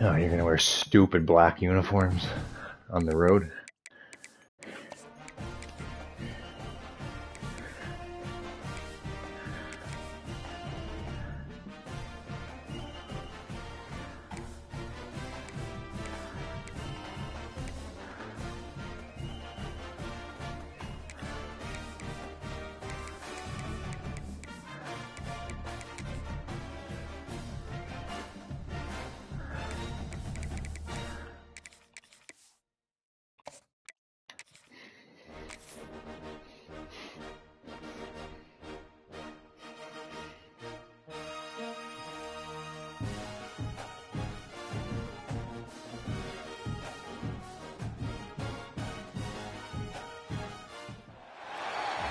Oh, you're gonna wear stupid black uniforms on the road?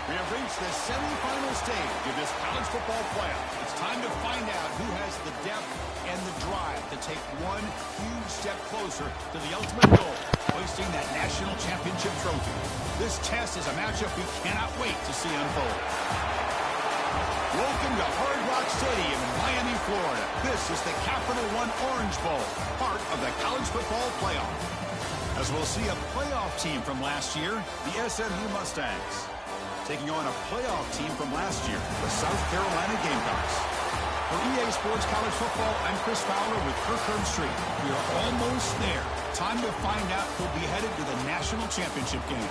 We have reached the semifinal stage of this college football playoff. It's time to find out who has the depth and the drive to take one huge step closer to the ultimate goal, hoisting that national championship trophy. This test is a matchup we cannot wait to see unfold. Welcome to Hard Rock Stadium in Miami, Florida. This is the Capital One Orange Bowl, part of the college football playoff. As we'll see a playoff team from last year, the SMU Mustangs, taking on a playoff team from last year, the South Carolina Gamecocks. For EA Sports College Football, I'm Chris Fowler with Kirk Herbstreit. We are almost there. Time to find out who'll be headed to the national championship game.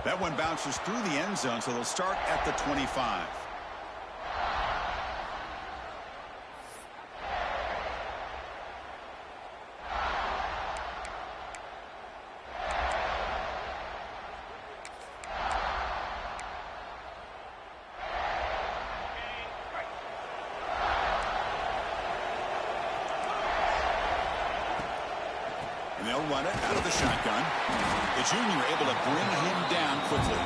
That one bounces through the end zone, so they'll start at the 25. And they'll run it out of the shotgun. The junior able to bring him down quickly.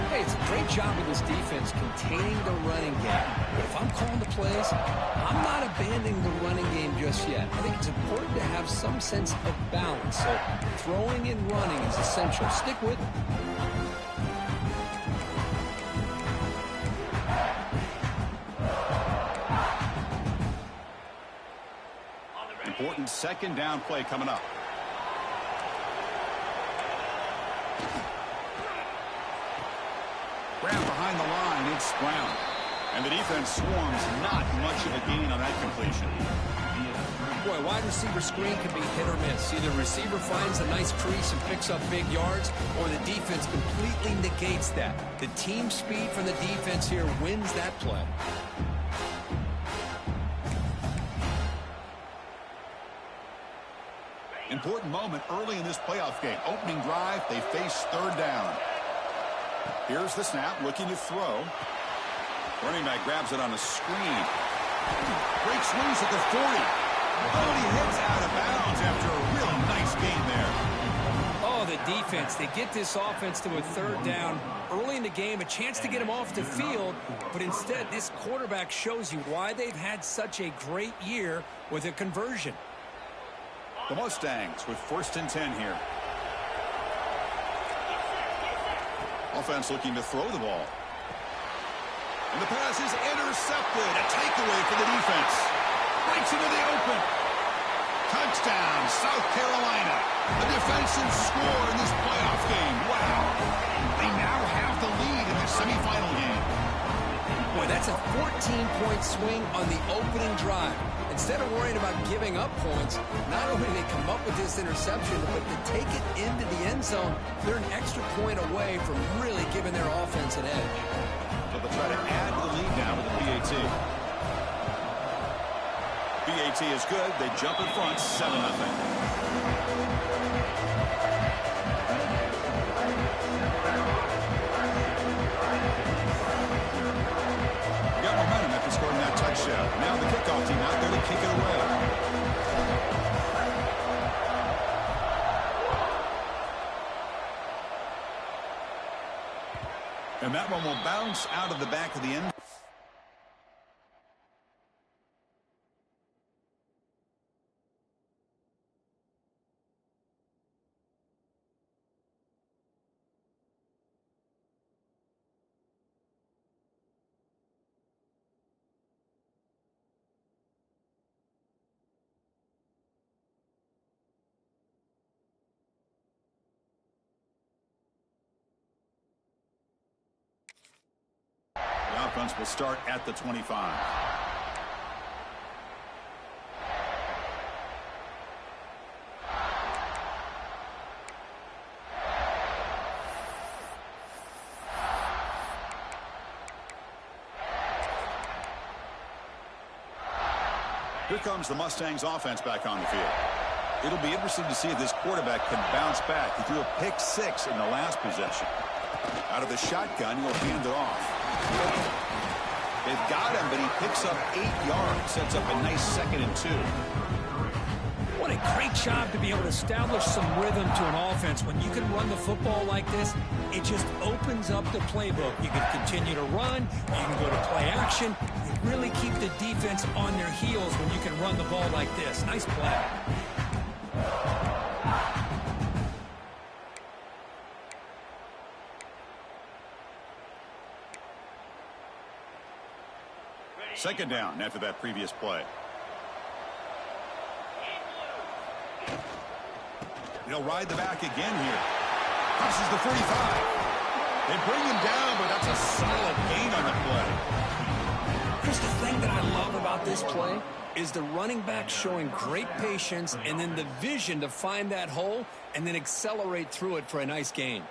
Hey, it's a great job of this defense containing the running game. But if I'm calling the plays, I'm not abandoning the running game just yet. I think it's important to have some sense of balance. So throwing and running is essential. Stick with it. Important second down play coming up. Grab behind the line, it's Brown. And the defense swarms, not much of a gain on that completion. Boy, wide receiver screen can be hit or miss. Either receiver finds a nice crease and picks up big yards, or the defense completely negates that. The team speed from the defense here wins that play. Important moment early in this playoff game. Opening drive, they face third down. Here's the snap, looking to throw. Running back grabs it on a screen. Breaks loose at the 40. Oh, he hits out of bounds after a really nice gain there. Oh, the defense. They get this offense to a third down early in the game, a chance to get him off the field, but instead this quarterback shows you why they've had such a great year with a conversion. The Mustangs with 1st and 10 here. Offense looking to throw the ball. And the pass is intercepted. A takeaway for the defense. Breaks into the open. Touchdown, South Carolina. A defensive score in this playoff game. Wow. They now have the lead in the semifinal game. Boy, that's a 14-point swing on the opening drive. Instead of worrying about giving up points, not only do they come up with this interception, but to take it into the end zone, they're an extra point away from really giving their offense an edge. So they'll try to add to the lead now with the PAT. PAT is good. They jump in front, 7-0. touchdown. Now the kickoff team out there to kick it away. And that one will bounce out of the back of the end. The offense will start at the 25. Here comes the Mustangs offense back on the field. It'll be interesting to see if this quarterback can bounce back. He threw a pick 6 in the last possession. Out of the shotgun, he'll hand it off. They've got him, but he picks up 8 yards. Sets up a nice 2nd and 2. What a great job to be able to establish some rhythm to an offense. When you can run the football like this, it just opens up the playbook. You can continue to run. You can go to play action. You really keep the defense on their heels when you can run the ball like this. Nice play. Second down after that previous play. He'll ride the back again here. Crosses the 45. They bring him down, but that's a solid gain on the play. Chris, the thing that I love about this play is the running back showing great patience and then the vision to find that hole and then accelerate through it for a nice gain.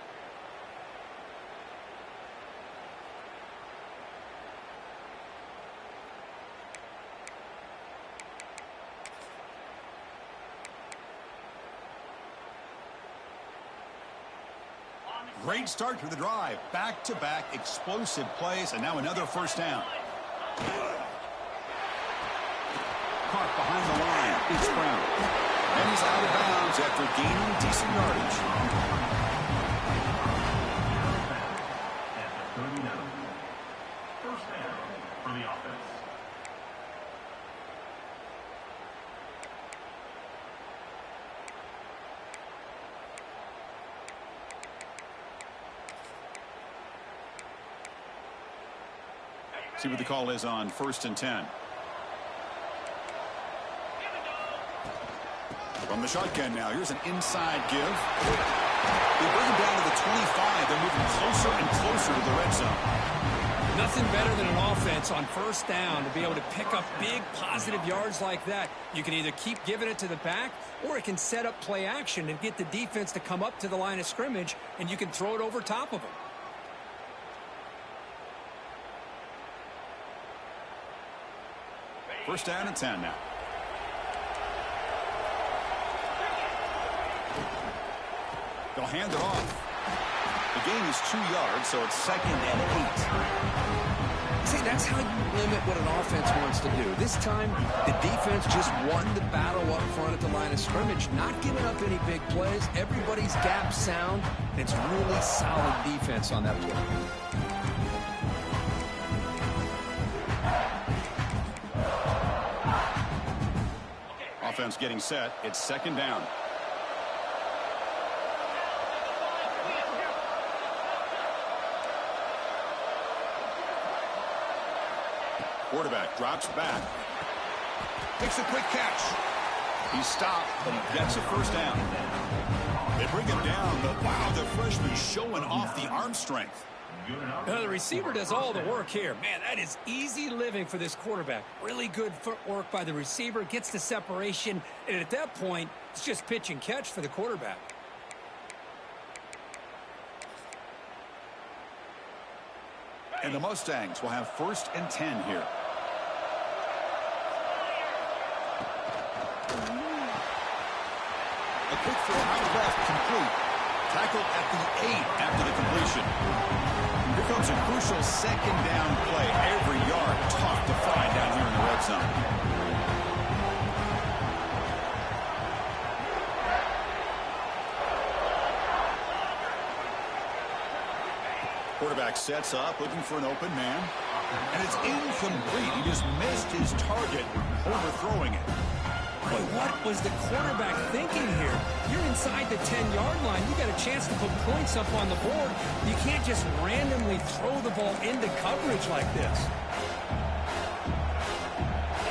Great start to the drive. Back-to-back explosive plays, and now another first down. Caught behind the line. It's Brown. And he's out of bounds after gaining decent yardage. First down for the offense. See what the call is on 1st and 10. From the shotgun now, here's an inside give. They bring him down to the 25. They're moving closer and closer to the red zone. Nothing better than an offense on first down to be able to pick up big positive yards like that. You can either keep giving it to the back or it can set up play action and get the defense to come up to the line of scrimmage and you can throw it over top of them. First down and 10 now. They'll hand it off. The gain is 2 yards, so it's 2nd and 8. See, that's how you limit what an offense wants to do. This time, the defense just won the battle up front at the line of scrimmage, not giving up any big plays. Everybody's gap sound. It's really solid defense on that play. Offense getting set. It's 2nd down. Quarterback drops back. Makes a quick catch. He stopped, but he gets a first down. They bring him down, but wow, the freshman showing off the arm strength. The receiver does all the work here. Man, that is easy living for this quarterback. Really good footwork by the receiver, gets the separation, and at that point, it's just pitch and catch for the quarterback. And the Mustangs will have 1st and 10 here. A quick throw out left, complete. Tackled at the 8 after the completion. Here comes a crucial 2nd down play. Every yard tough to find down here in the red quarterback sets up, looking for an open man. And it's incomplete. He just missed his target, overthrowing it. Boy, what was the quarterback thinking here? You're inside the 10-yard line. You got a chance to put points up on the board. You can't just randomly throw the ball into coverage like this.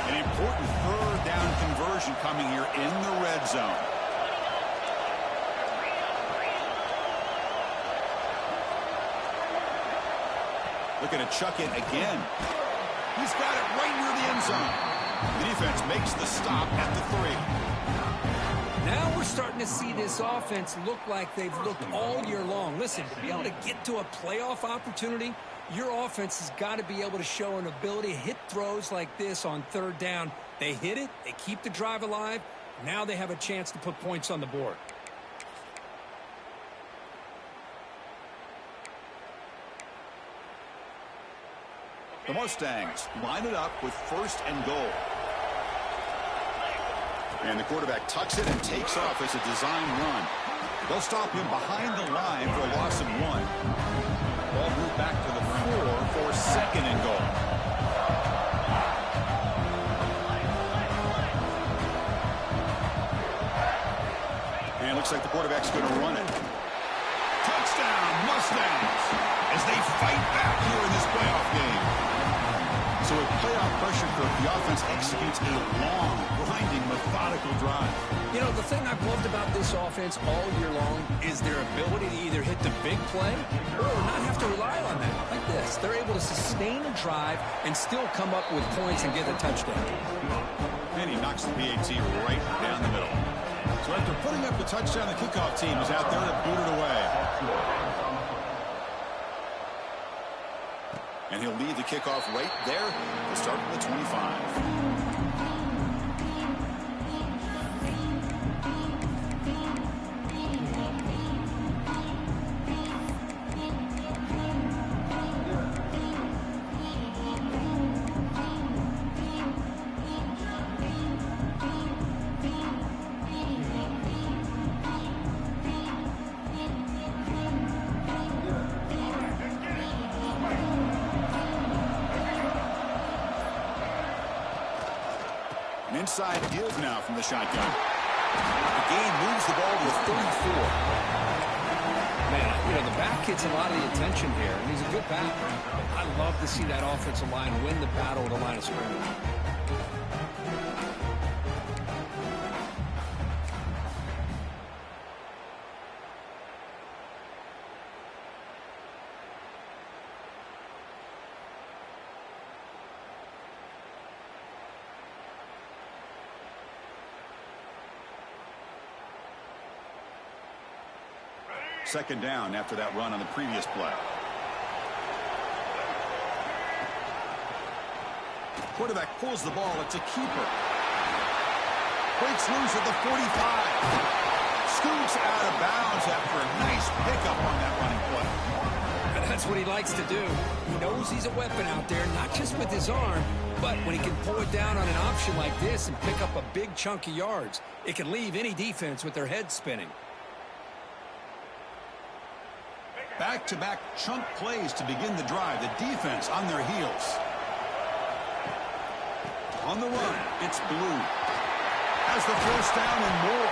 An important third down conversion coming here in the red zone. Looking to chuck it again. He's got it right near the end zone. The defense makes the stop at the 3. Now we're starting to see this offense look like they've looked all year long. Listen, to be able to get to a playoff opportunity, your offense has got to be able to show an ability to hit throws like this on third down. They hit it, they keep the drive alive. Now they have a chance to put points on the board. The Mustangs line it up with 1st and goal. And the quarterback tucks it and takes off as a design run. They'll stop him behind the line for a loss of 1. Ball moved back to the 4 for 2nd and goal. And it looks like the quarterback's going to run it. Touchdown, Mustangs, as they fight back here in this playoff game. So with playoff pressure curve, the offense executes a long, grinding, methodical drive. You know, the thing I've loved about this offense all year long is their ability to either hit the big play or not have to rely on that. Like this, they're able to sustain a drive and still come up with points and get a touchdown. And he knocks the PAT right down the middle. So after putting up the touchdown, the kickoff team is out there to boot it away. And he'll lead the kickoff right there to start from the 25. Inside give now from the shotgun. The game moves the ball to the 34. Man, you know, the back gets a lot of the attention here, and he's a good backer. I love to see that offensive line win the battle at the line of scrimmage. Second down after that run on the previous play. Quarterback pulls the ball. It's a keeper. Breaks loose at the 45. Scoots out of bounds after a nice pickup on that running play. That's what he likes to do. He knows he's a weapon out there, not just with his arm, but when he can pull it down on an option like this and pick up a big chunk of yards, it can leave any defense with their head spinning. Back-to-back chunk plays to begin the drive. The defense on their heels. On the run, it's Blue. Has the first down and more.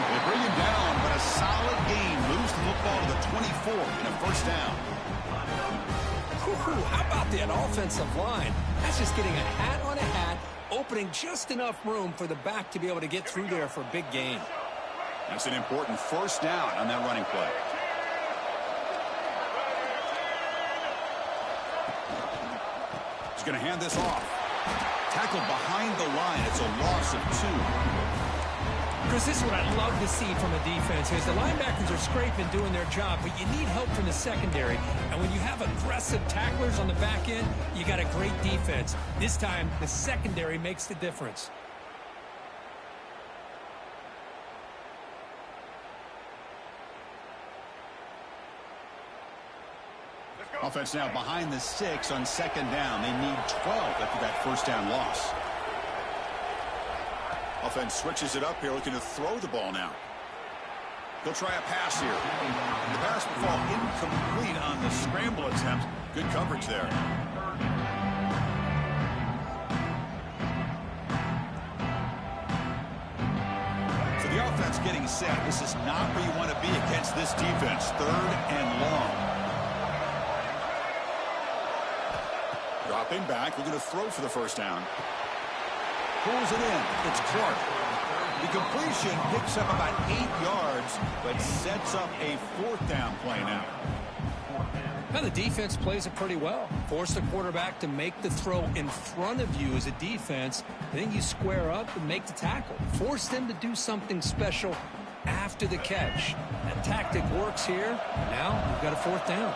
They bring him down, but a solid gain moves the football to the 24 in a first down. How about that offensive line? That's just getting a hat on a hat, opening just enough room for the back to be able to get through there for a big gain. That's an important first down on that running play. He's going to hand this off. Tackled behind the line. It's a loss of 2. Chris, this is what I love to see from a defense is the linebackers are scraping, doing their job, but you need help from the secondary. And when you have aggressive tacklers on the back end, you got a great defense. This time, the secondary makes the difference. Offense now behind the 6 on second down. They need 12 after that first down loss. Offense switches it up here, looking to throw the ball now. He'll try a pass here. The pass will fall incomplete on the scramble attempt. Good coverage there. So the offense getting set. This is not where you want to be against this defense. 3rd and long. Dropping back. We're going to throw for the first down. Pulls it in. It's Clark. The completion picks up about 8 yards, but sets up a 4th down play now. Now the defense plays it pretty well. Force the quarterback to make the throw in front of you as a defense. Then you square up and make the tackle. Force them to do something special after the catch. That tactic works here. Now we've got a 4th down.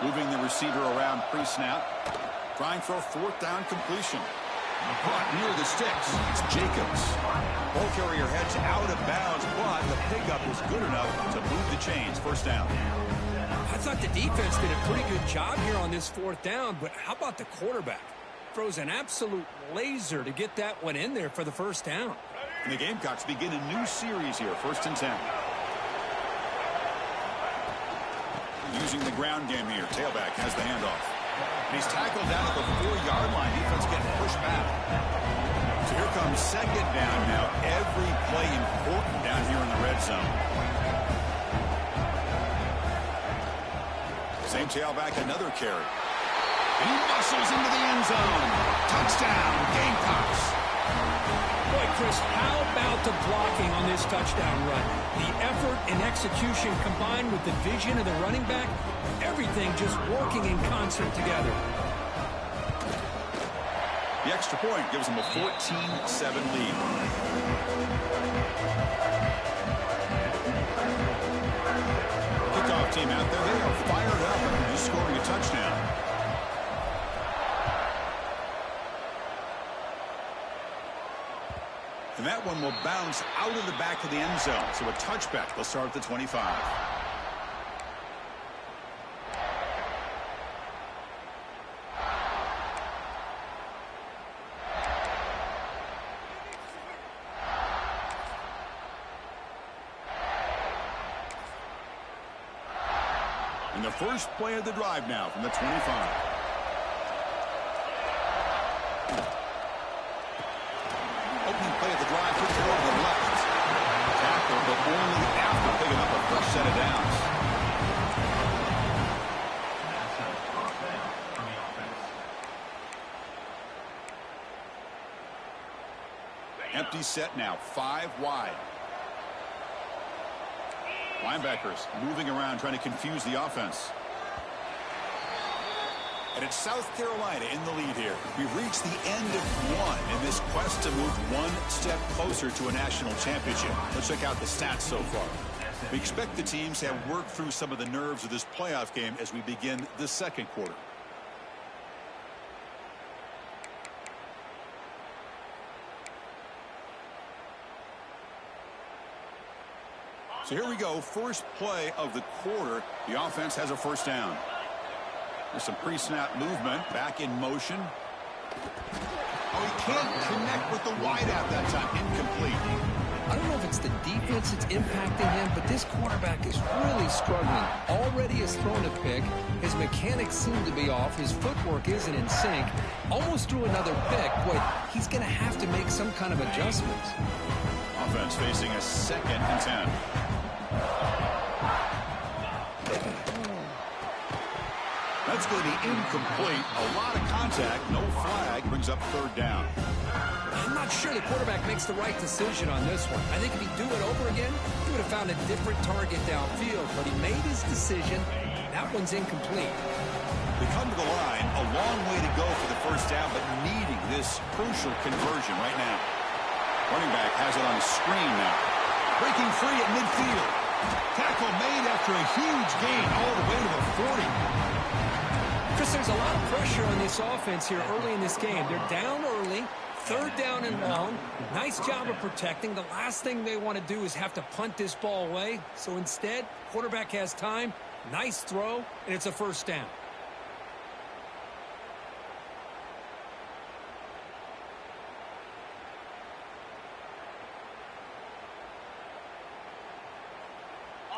Moving the receiver around pre-snap. Trying for a 4th down completion. Caught near the sticks. It's Jacobs. Ball carrier heads out of bounds, but the pickup is good enough to move the chains. 1st down. I thought the defense did a pretty good job here on this 4th down, but how about the quarterback? Throws an absolute laser to get that one in there for the 1st down. And the Gamecocks begin a new series here. 1st and 10. Using the ground game here. Tailback has the handoff. And he's tackled down at the 4-yard line. Defense getting pushed back. So here comes 2nd down now. Every play important down here in the red zone. Same tailback, another carry. And he muscles into the end zone. Touchdown, Gamecocks. Boy, Chris, how about the blocking on this touchdown run? The effort and execution combined with the vision of the running back, everything just working in concert together. The extra point gives them a 14-7 lead. Kickoff team out there, they are fired up and just scoring a touchdown. And that one will bounce out of the back of the end zone. So a touchback. They'll start at the 25. And the first play of the drive now from the 25. Play of the drive, puts it over the left. Tackle, but only after picking up a fresh set of downs. Empty set now, 5 wide. Linebackers moving around, trying to confuse the offense. And it's South Carolina in the lead here. We've reached the end of one in this quest to move one step closer to a national championship. Let's check out the stats so far. We expect the teams to have worked through some of the nerves of this playoff game as we begin the 2nd quarter. So here we go. First play of the quarter. The offense has a 1st down. There's some pre-snap movement. Back in motion. Oh, he can't connect with the wideout that time. Incomplete. I don't know if it's the defense that's impacting him, but this quarterback is really struggling. Already has thrown a pick. His mechanics seem to be off. His footwork isn't in sync. Almost threw another pick. Boy, he's going to have to make some kind of adjustments. Offense facing a 2nd and 10. That's going to be incomplete. A lot of contact. No flag. Brings up 3rd down. I'm not sure the quarterback makes the right decision on this one. I think if he'd do it over again, he would have found a different target downfield. But he made his decision. That one's incomplete. They come to the line. A long way to go for the 1st down, but needing this crucial conversion right now. Running back has it on a screen now. Breaking free at midfield. Tackle made after a huge gain all the way to the 40. Chris, there's a lot of pressure on this offense here early in this game. They're down early, 3rd down and long. Nice job of protecting. The last thing they want to do is have to punt this ball away. So instead, quarterback has time, nice throw, and it's a 1st down.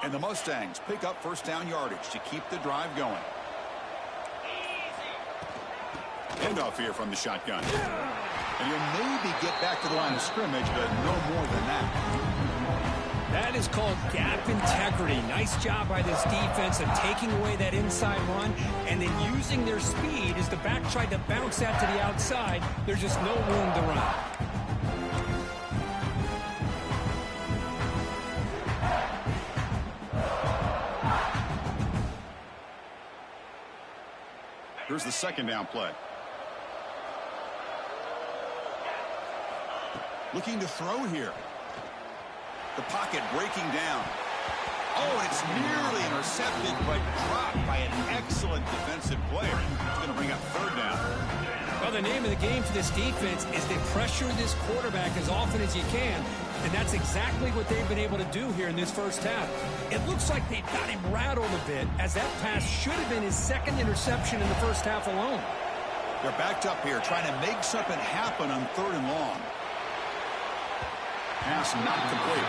And the Mustangs pick up first down yardage to keep the drive going. Handoff here from the shotgun. And he'll maybe get back to the line of scrimmage, but no more than that. That is called gap integrity. Nice job by this defense of taking away that inside run and then using their speed as the back tried to bounce that to the outside. There's just no room to run. Here's the second down play. Looking to throw here. The pocket breaking down. Oh, it's nearly intercepted, but dropped by an excellent defensive player. It's going to bring up third down. Well, the name of the game for this defense is to pressure this quarterback as often as you can, and that's exactly what they've been able to do here in this first half. It looks like they've got him rattled a bit, as that pass should have been his second interception in the first half alone. They're backed up here, trying to make something happen on third and long. Pass not complete.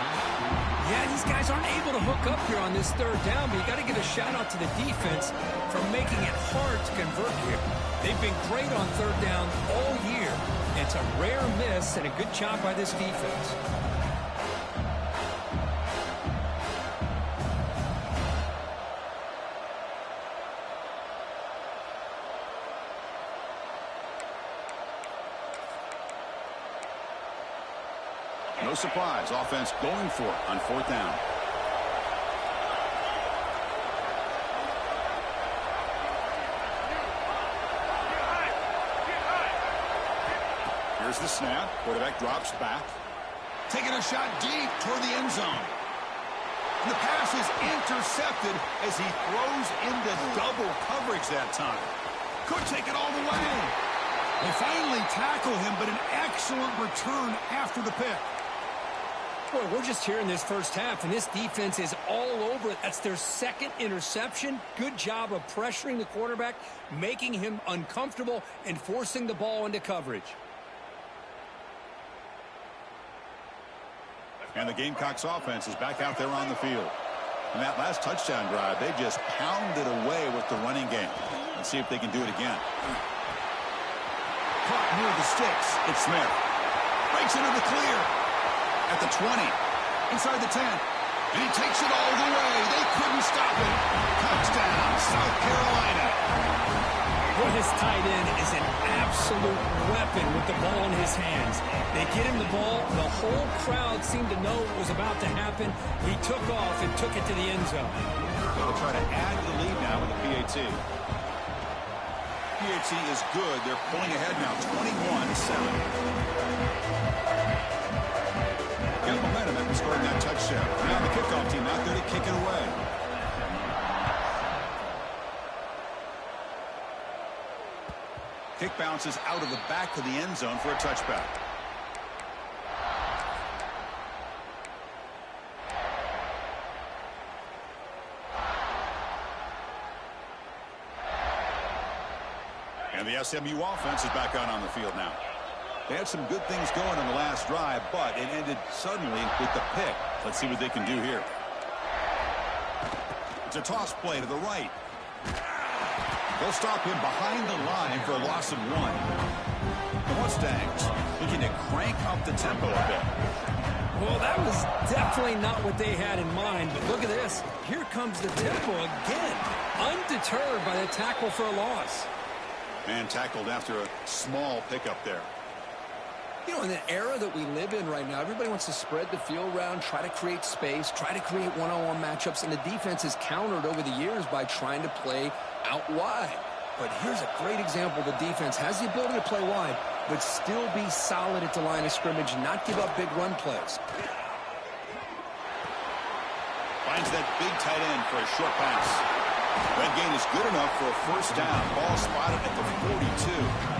Yeah, these guys aren't able to hook up here on this third down, but you got to give a shout out to the defense for making it hard to convert here. They've been great on third down all year. It's a rare miss and a good job by this defense. No surprise, offense going for it on fourth down. Here's the snap. Quarterback drops back. Taking a shot deep toward the end zone. And the pass is intercepted as he throws into double coverage that time. Could take it all the way. They finally tackle him, but an excellent return after the pick. Boy, we're just here in this first half, and this defense is all over it. That's their second interception. Good job of pressuring the quarterback, making him uncomfortable, and forcing the ball into coverage. And the Gamecocks offense is back out there on the field. In that last touchdown drive, they just pounded away with the running game. Let's see if they can do it again. Caught near the sticks. It's Smith. Breaks into the clear. At the 20. Inside the 10. And he takes it all the way. They couldn't stop it. Touchdown, South Carolina. Boy, this tight end is an absolute weapon with the ball in his hands. They get him the ball. The whole crowd seemed to know what was about to happen. He took off and took it to the end zone. They'll try to add to the lead now with the PAT. PAT is good. They're pulling ahead now, 21-7. Got momentum after scoring that touchdown. Now the kickoff team out there to kick it away. Kick bounces out of the back of the end zone for a touchback. And the SMU offense is back out on the field now. They had some good things going on the last drive, but it ended suddenly with the pick. Let's see what they can do here. It's a toss play to the right. They'll stop him behind the line for a loss of 1. The Mustangs looking to crank up the tempo a bit. Well, that was definitely not what they had in mind, but look at this. Here comes the tempo again, undeterred by the tackle for a loss. Man tackled after a small pickup there. You know, in the era that we live in right now, everybody wants to spread the field around, try to create space, try to create one-on-one matchups, and the defense is countered over the years by trying to play out wide. But here's a great example. The defense has the ability to play wide, but still be solid at the line of scrimmage and not give up big run plays. Finds that big tight end for a short pass. That gain is good enough for a first down. Ball spotted at the 42.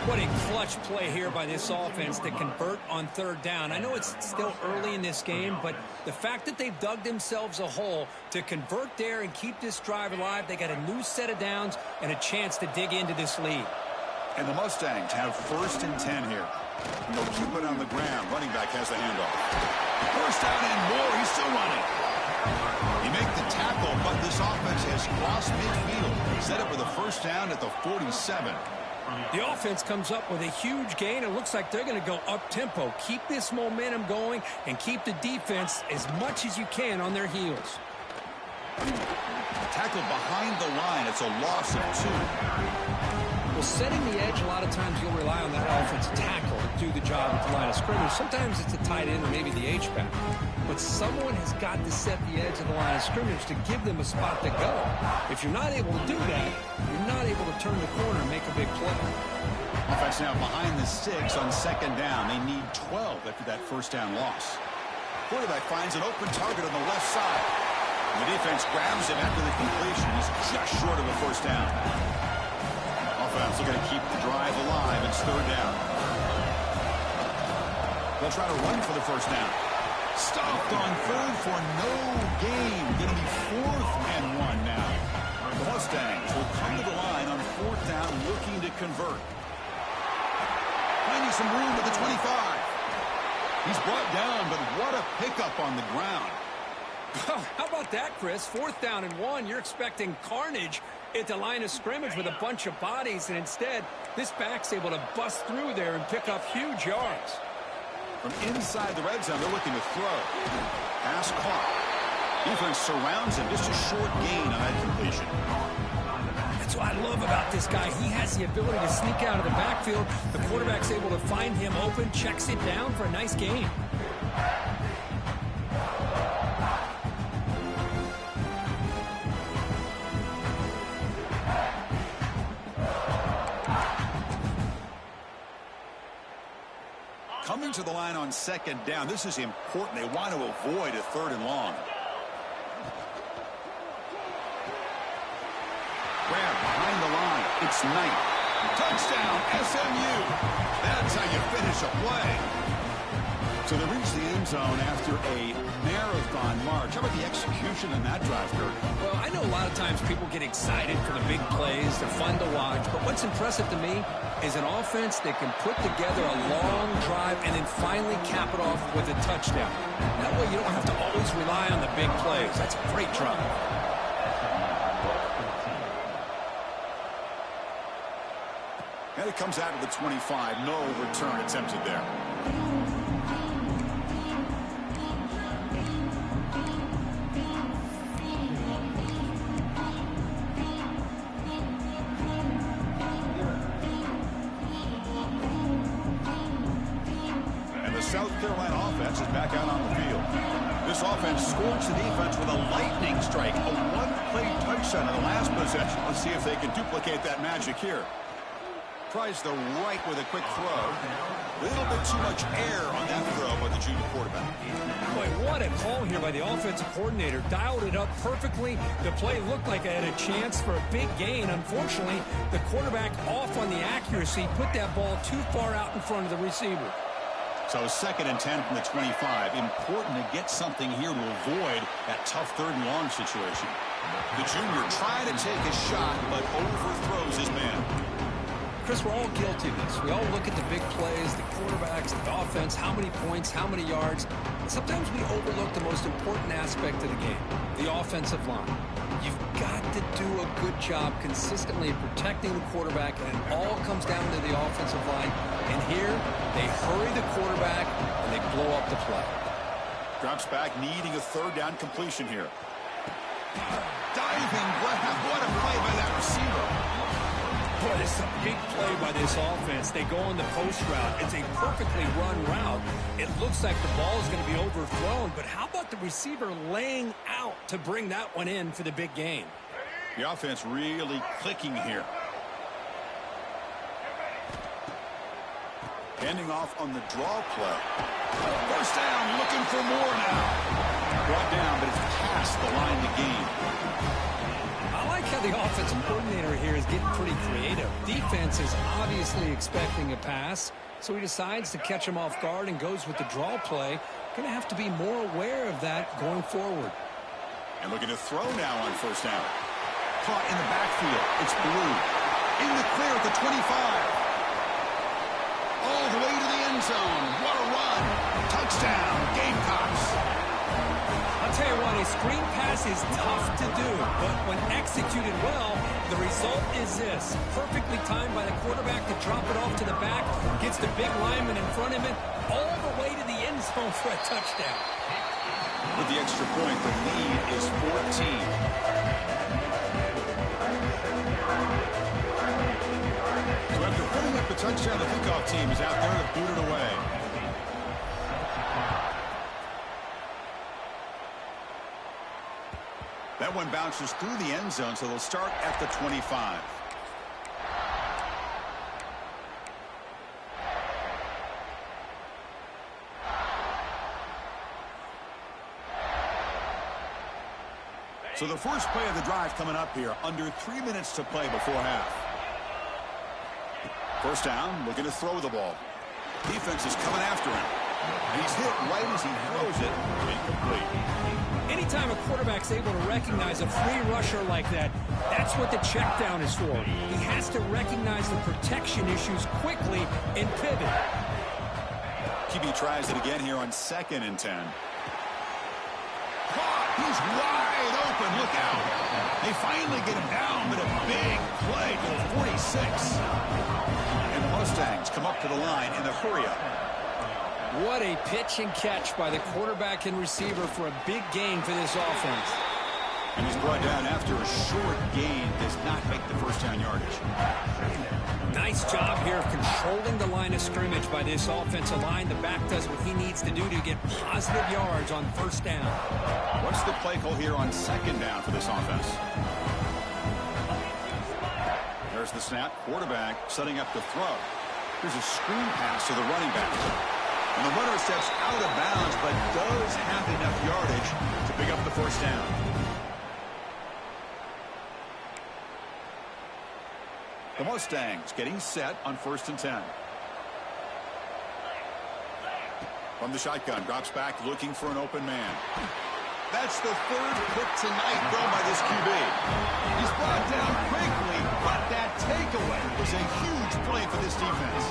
What a clutch play here by this offense to convert on third down. I know it's still early in this game, but the fact that they've dug themselves a hole to convert there and keep this drive alive, they got a new set of downs and a chance to dig into this lead. And the Mustangs have first and 10 here. And they'll keep it on the ground. Running back has the handoff. First down and more. He's still running. He makes the tackle, but this offense has crossed midfield. Set up with a first down at the 47. The offense comes up with a huge gain. It looks like they're going to go up-tempo. Keep this momentum going and keep the defense as much as you can on their heels. Tackled behind the line. It's a loss of 2. Well, setting the edge, a lot of times you'll rely on that offensive tackle to do the job at the line of scrimmage. Sometimes it's a tight end or maybe the H-back. But someone has got to set the edge of the line of scrimmage to give them a spot to go. If you're not able to do that, you're not able to turn the corner and make a big play. Offense now behind the 6 on second down. They need 12 after that first down loss. Quarterback finds an open target on the left side. The defense grabs him after the completion. He's just short of a first down. Offense looking to keep the drive alive. It's third down. They'll try to run for the first down. Stopped on third for no gain. Going to be 4th and 1 now. The Mustangs will come to the line on 4th down, looking to convert. Finding some room at the 25. He's brought down, but what a pickup on the ground. How about that, Chris? 4th down and 1. You're expecting carnage at the line of scrimmage with a bunch of bodies, and instead, this back's able to bust through there and pick up huge yards. From inside the red zone, they're looking to throw. Pass caught. Defense surrounds him. Just a short gain on that completion. That's what I love about this guy. He has the ability to sneak out of the backfield. The quarterback's able to find him open, checks it down for a nice gain. Coming to the line on second down. This is important. They want to avoid a 3rd and long. Grab behind the line. It's Knight. Touchdown, SMU. That's how you finish a play. So they reach the end zone after a marathon march. How about the execution in that drive, Kurt? Well, I know a lot of times people get excited for the big plays. They're fun to watch. But what's impressive to me is an offense that can put together a long drive and then finally cap it off with a touchdown. That way you don't have to always rely on the big plays. That's a great drive. And it comes out of the 25. No return attempted there. South Carolina offense is back out on the field. This offense scorched the defense with a lightning strike, a one-play touchdown in the last possession. Let's see if they can duplicate that magic here. Tries the right with a quick throw. A little bit too much air on that throw by the junior quarterback. Boy, what a call here by the offensive coordinator. Dialed it up perfectly. The play looked like it had a chance for a big gain. Unfortunately, the quarterback off on the accuracy, put that ball too far out in front of the receiver. So 2nd and 10 from the 25. Important to get something here to avoid that tough 3rd and long situation. The junior trying to take a shot, but overthrows his man. Chris, we're all guilty of this. We all look at the big plays, the quarterbacks, the offense, how many points, how many yards. Sometimes we overlook the most important aspect of the game, the offensive line. You've got to do a good job consistently protecting the quarterback, and it all comes down to the offensive line. And here, they hurry the quarterback, and they blow up the play. Drops back, needing a 3rd down completion here. Diving grab. What a play by that receiver. Boy, this is a big play by this offense. They go on the post route. It's a perfectly run route. It looks like the ball is going to be overthrown, but how about the receiver laying out to bring that one in for the big gain? The offense really clicking here. Handing off on the draw play. First down, looking for more now. Brought down, but it's past the line to gain. I like how the offensive coordinator here is getting pretty creative. Defense is obviously expecting a pass, so he decides to catch him off guard and goes with the draw play. Going to have to be more aware of that going forward. And looking to throw now on first down. Caught in the backfield. It's Blue. In the clear at the 25. All the way to the end zone. What a run. Touchdown, Gamecocks. I'll tell you what, a screen pass is tough to do, but when executed well, the result is this. Perfectly timed by the quarterback to drop it off to the back, gets the big lineman in front of him, all the way to the end zone for a touchdown. With the extra point, the lead is 14. So after putting up the touchdown, the kickoff team is out there to boot it away. That one bounces through the end zone, so they'll start at the 25. So the first play of the drive coming up here, under 3 minutes to play before half. First down, looking to throw the ball. Defense is coming after him. And he's hit right as he throws it, incomplete. Anytime a quarterback's able to recognize a free rusher like that, that's what the check down is for. He has to recognize the protection issues quickly and pivot. QB tries it again here on 2nd and 10. He's wide open. Look out. They finally get him down, but a big play to the 46. And the Mustangs come up to the line in the hurry-up. What a pitch and catch by the quarterback and receiver for a big gain for this offense. And he's brought down after a short gain. Does not make the first down yardage. Nice job here of controlling the line of scrimmage by this offensive line. The back does what he needs to do to get positive yards on first down. What's the play call here on 2nd down for this offense? There's the snap. Quarterback setting up the throw. Here's a screen pass to the running back. And the runner steps out of bounds, but does have enough yardage to pick up the first down. The Mustangs getting set on 1st and 10. From the shotgun, drops back looking for an open man. That's the 3rd pick tonight thrown by this QB. He's brought down quickly, but that takeaway was a huge play for this defense.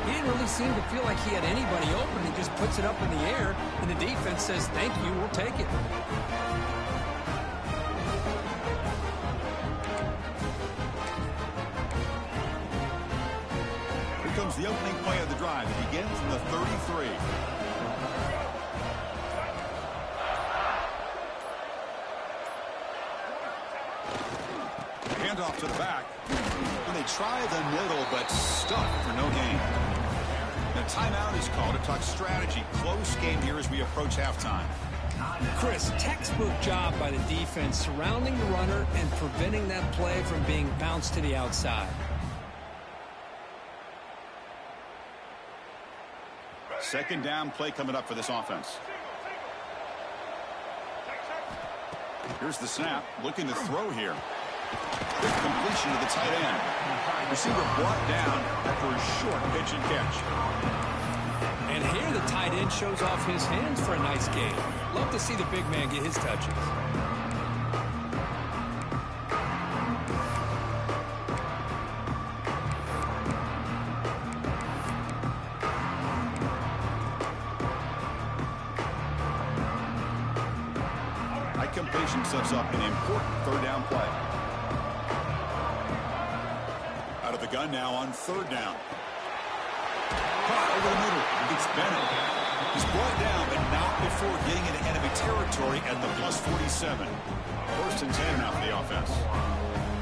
He didn't really seem to feel like he had anybody open. He just puts it up in the air, and the defense says, thank you, we'll take it. Here comes the opening play of the drive. It begins from the 33. Handoff to the back. And they try the middle, but stuck for no gain. The timeout is called to talk strategy. Close game here as we approach halftime. Chris, textbook job by the defense surrounding the runner and preventing that play from being bounced to the outside. Second down play coming up for this offense. Here's the snap, looking to throw here. Quick completion to the tight end. Receiver brought down after a short pitch and catch. And here the tight end shows off his hands for a nice gain. Love to see the big man get his touches. High completion sets up an important 3rd down play. Out of the gun now on 3rd down. Caught over the middle. It's Bennett. He's brought down, but not before getting into enemy territory at the +47. 1st and 10 now for the offense.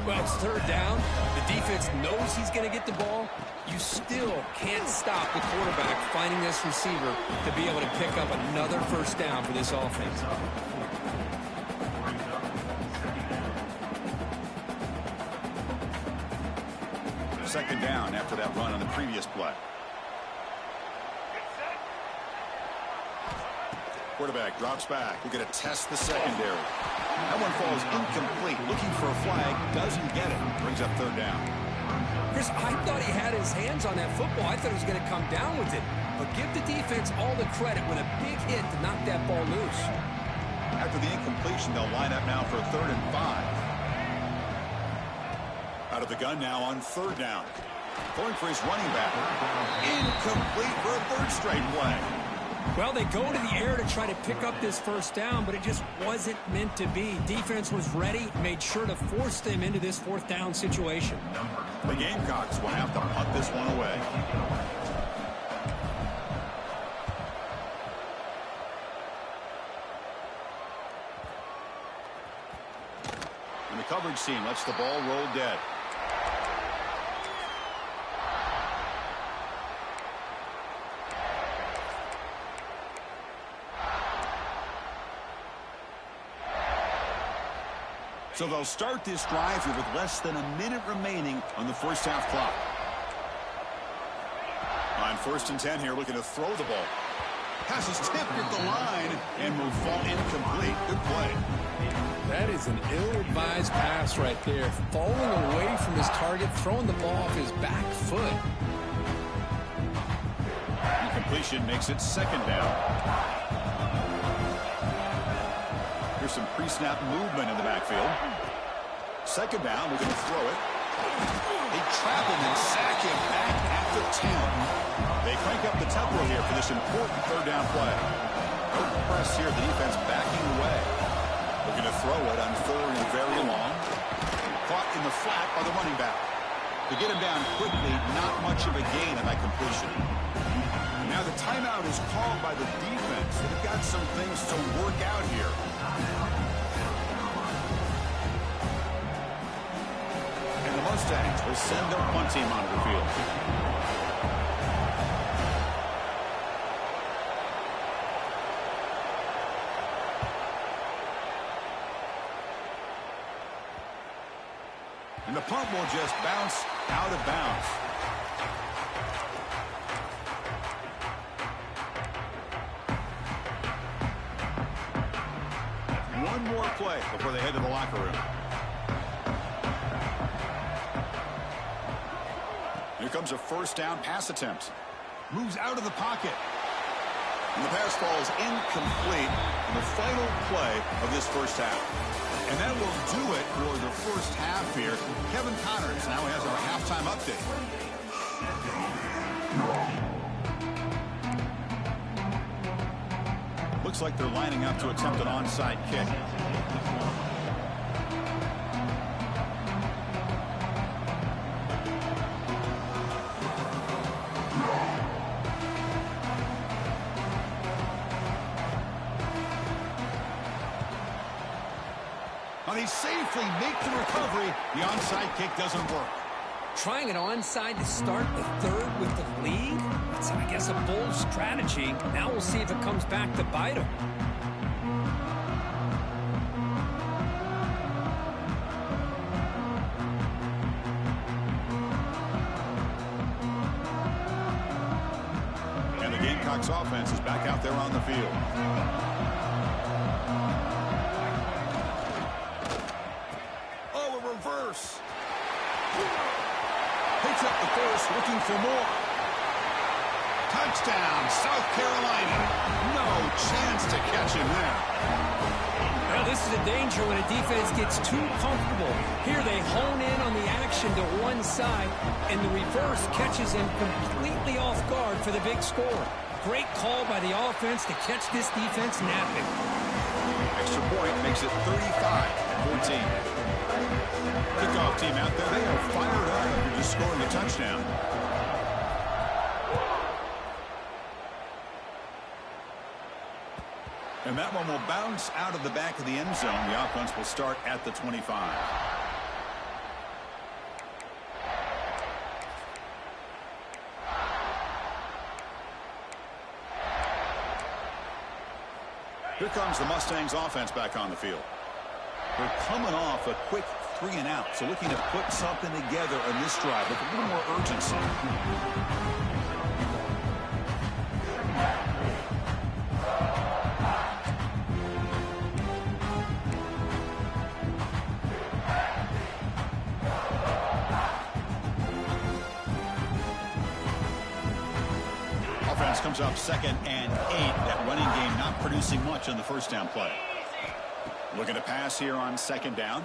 Well, it's 3rd down. The defense knows he's going to get the ball. You still can't stop the quarterback finding this receiver to be able to pick up another first down for this offense. Second down after that run on the previous play. Quarterback drops back. We're going to test the secondary. That one falls incomplete. Looking for a flag. Doesn't get it. Brings up 3rd down. Chris, I thought he had his hands on that football. I thought he was going to come down with it. But give the defense all the credit with a big hit to knock that ball loose. After the incompletion, they'll line up now for 3rd and 5. Out of the gun now on 3rd down. Going for his running back. Incomplete for a 3rd straight play. Well, they go to the air to try to pick up this first down, but it just wasn't meant to be. Defense was ready, made sure to force them into this fourth down situation. The Gamecocks will have to punt this one away. And the coverage team lets the ball roll dead. So they'll start this drive here with less than a minute remaining on the first half clock. On 1st and 10 here, looking to throw the ball. Pass is tipped at the line and will fall incomplete. Good play. That is an ill-advised pass right there. Falling away from his target, throwing the ball off his back foot. Incompletion makes it 2nd down. Here's some pre-snap movement in the backfield. 2nd down, we're going to throw it. They trap him and sack him back at the 10. They crank up the tempo here for this important 3rd down play. No press here, the defense backing away. Looking to throw it on 3rd and very long. Caught in the flat by the running back. To get him down quickly, not much of a gain on that completion. Now the timeout is called by the defense. They've got some things to work out here. And the Mustangs will send their punt team onto the field. And the punt will just bounce out of bounds. One more play before they head to the locker room. Here comes a 1st down pass attempt. Moves out of the pocket. And the pass falls incomplete in the final play of this first half. And that will do it for the first half here. Kevin Connors now has our halftime update. Looks like they're lining up to attempt an onside kick. Now they safely make the recovery. The onside kick doesn't work. Trying an onside to start the 3rd with the lead? It's, I guess, a bold strategy. Now we'll see if it comes back to bite him. And the Gamecocks offense is back out there on the field. Oh, a reverse. Picks up the first, looking for more. Touchdown, South Carolina. No chance to catch him there. Well, this is a danger when a defense gets too comfortable. Here they hone in on the action to one side, and the reverse catches him completely off guard for the big score. Great call by the offense to catch this defense napping. Extra point makes it 35-14. Kickoff team out there, they are fired up after just scoring a touchdown. And that one will bounce out of the back of the end zone. The offense will start at the 25. Here comes the Mustangs offense back on the field. They're coming off a quick 3 and out, so looking to put something together on this drive with a little more urgency. Offense comes up 2nd and 8. That running game not producing much on the first down play. Looking to pass here on 2nd down.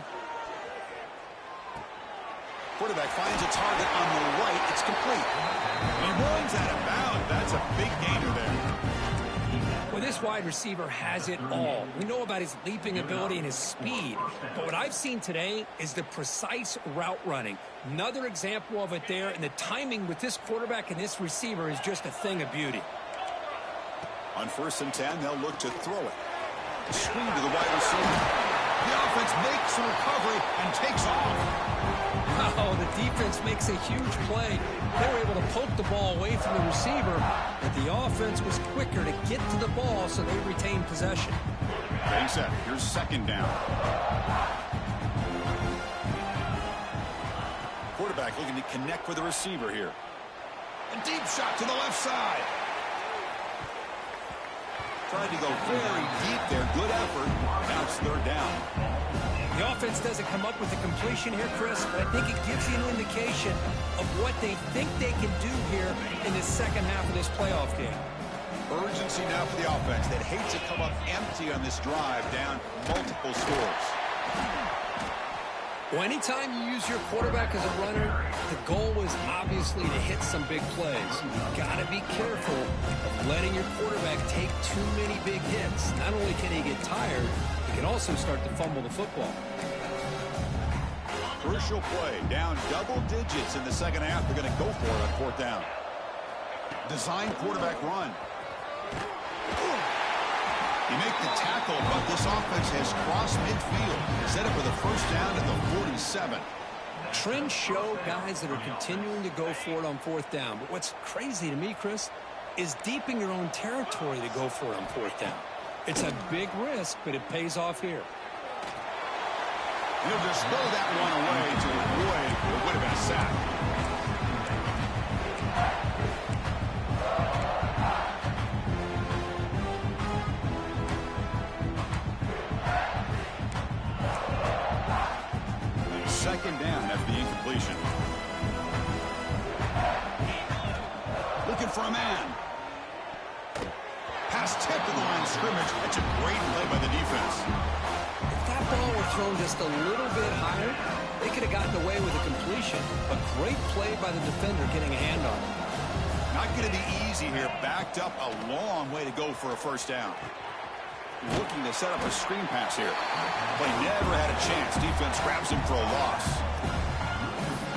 Quarterback finds a target on the right. It's complete. And he runs out of bounds. That's a big gainer there. Well, this wide receiver has it all. We know about his leaping ability and his speed, but what I've seen today is the precise route running. Another example of it there, and the timing with this quarterback and this receiver is just a thing of beauty. On 1st and 10, they'll look to throw it. Screen to the wide receiver. The offense makes a recovery and takes off. Oh, the defense makes a huge play. They were able to poke the ball away from the receiver, but the offense was quicker to get to the ball, so they retained possession. Getting set. Here's 2nd down. Quarterback looking to connect with the receiver here. A deep shot to the left side. Tried to go very deep there. Good effort. Now it's 3rd down. The offense doesn't come up with the completion here, Chris, but I think it gives you an indication of what they think they can do here in the second half of this playoff game. Urgency now for the offense that hates to come up empty on this drive, down multiple scores. Well, anytime you use your quarterback as a runner, the goal is obviously to hit some big plays. You've got to be careful of letting your quarterback take too many big hits. Not only can he get tired, he can also start to fumble the football. Crucial play, down double digits in the second half. They're going to go for it on 4th down. Design quarterback run. You make the tackle, but this offense has crossed midfield. Set up with a 1st down at the 47. Trends show guys that are continuing to go for it on 4th down. But what's crazy to me, Chris, is deep in your own territory to go for it on 4th down. It's a big risk, but it pays off here. He'll just throw that one away to avoid what would have been a sack. Second down after the incompletion. Looking for a man. Pass tipped to the line of scrimmage. That's a great play by the defense. If that ball were thrown just a little bit higher, they could have gotten away with a completion. A great play by the defender getting a hand on it. Not going to be easy here. Backed up a long way to go for a 1st down. Looking to set up a screen pass here. Play never had a chance. Defense grabs him for a loss.